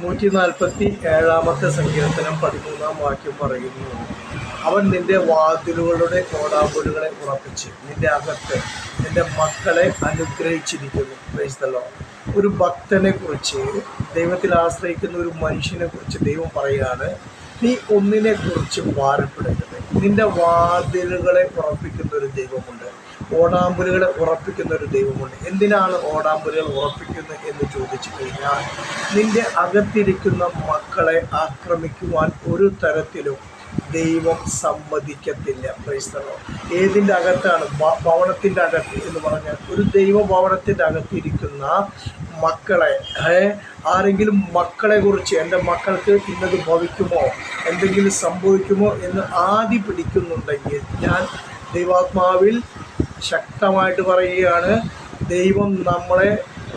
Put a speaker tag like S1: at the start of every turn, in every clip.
S1: 147 സങ്കീർത്തനം 13 വാക്യം പറയുന്നു, അവൻ നിന്റെ വാതിലുകളുടെ കോടാമ്പലുകളെ ഉറപ്പിച്ച് നിന്റെ അകത്ത് നിന്റെ മക്കളെ അനുഗ്രഹിച്ചിരിക്കുന്നു. Praise the Lord. ഒരു ഭക്തനെ കുറിച്ച്, ദൈവത്തിൽ ആശ്രയിക്കുന്ന ഒരു മനുഷ്യനെ കുറിച്ച് ദൈവം പറയുകയാണ്, നീ ഒന്നിനെ കുറിച്ച് ഭാരപ്പെടരുത്. നിന്റെ വാതിലുകളെ ഉറപ്പിക്കുന്ന ഒരു ദൈവമുണ്ട്, ഓടാമ്പലുകളെ ഉറപ്പിക്കുന്ന ഒരു ദൈവമുണ്ട്. എന്തിനാണ് ഓടാമ്പലുകൾ ഉറപ്പിക്കുന്നത് എന്ന് ചോദിച്ചു കഴിഞ്ഞാൽ, നിന്റെ അകത്തിരിക്കുന്ന മക്കളെ ആക്രമിക്കുവാൻ ഒരു തരത്തിലും ദൈവം സമ്മതിക്കത്തില്ല. Praise the Lord. ഏതിൻ്റെ അകത്താണ്? ഭവനത്തിൻ്റെ അകത്ത് എന്ന് പറഞ്ഞാൽ, ഒരു ദൈവ ഭവനത്തിൻ്റെ അകത്തിരിക്കുന്ന മക്കളെ, ആരെങ്കിലും മക്കളെ കുറിച്ച് എൻ്റെ മക്കൾക്ക് ഇന്നത് ഭവിക്കുമോ, എന്തെങ്കിലും സംഭവിക്കുമോ എന്ന് ആദി പിടിക്കുന്നുണ്ടെങ്കിൽ, ഞാൻ ദൈവാത്മാവിൽ ശക്തമായിട്ട് പറയുകയാണ്, ദൈവം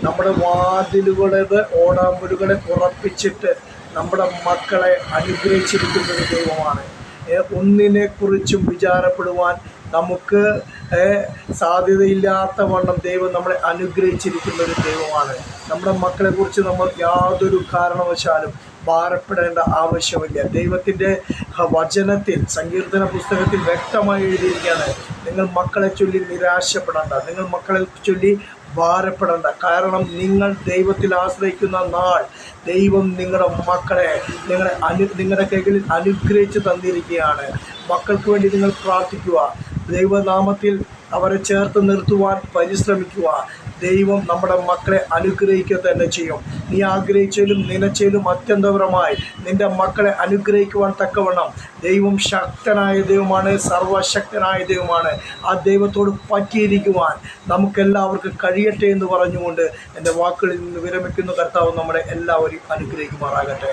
S1: നമ്മുടെ വാതിലുകളുടെ ഓടാമ്പലുകളെ ഉറപ്പിച്ചിട്ട് നമ്മുടെ മക്കളെ അനുഗ്രഹിച്ചിരിക്കുന്ന ഒരു ദൈവമാണ്. ഒന്നിനെക്കുറിച്ചും വിചാരപ്പെടുവാൻ നമുക്ക് സാധ്യതയില്ലാത്ത വണ്ണം ദൈവം നമ്മളെ അനുഗ്രഹിച്ചിരിക്കുന്ന ഒരു ദൈവമാണ്. നമ്മുടെ മക്കളെക്കുറിച്ച് നമ്മൾ യാതൊരു കാരണവശാലും ഭാരപ്പെടേണ്ട ആവശ്യമില്ല. ദൈവത്തിൻ്റെ വചനത്തിൽ, സങ്കീർത്തന പുസ്തകത്തിൽ വ്യക്തമായി എഴുതിയിരിക്കുകയാണ്, നിങ്ങൾ മക്കളെ ചൊല്ലി നിരാശപ്പെടേണ്ട, നിങ്ങൾ മക്കളെ ചൊല്ലി ഭാരപ്പെടേണ്ട. കാരണം നിങ്ങൾ ദൈവത്തിൽ ആശ്രയിക്കുന്ന നാൾ ദൈവം നിങ്ങളുടെ മക്കളെ നിങ്ങളുടെ കൈകളിൽ അനുഗ്രഹിച്ച് തന്നിരിക്കുകയാണ്. മക്കൾക്ക് വേണ്ടി നിങ്ങൾ പ്രാർത്ഥിക്കുക, ദൈവനാമത്തിൽ അവരെ ചേർത്ത് നിർത്തുവാൻ പരിശ്രമിക്കുക. ദൈവം നമ്മുടെ മക്കളെ അനുഗ്രഹിക്കുക തന്നെ ചെയ്യും. നീ ആഗ്രഹിച്ചാലും നനച്ചാലും അത്യന്തപരമായി നിൻ്റെ മക്കളെ അനുഗ്രഹിക്കുവാൻ തക്കവണ്ണം ദൈവം ശക്തനായ ദൈവമാണ്, സർവശക്തനായ ദൈവമാണ്. ആ ദൈവത്തോട് പറ്റിയിരിക്കുവാൻ നമുക്കെല്ലാവർക്കും കഴിയട്ടെ എന്ന് പറഞ്ഞുകൊണ്ട് എൻ്റെ വാക്കുകളിൽ നിന്ന് വിരമിക്കുന്ന കർത്താവ് നമ്മളെ എല്ലാവരെയും അനുഗ്രഹിക്കുമാറാകട്ടെ.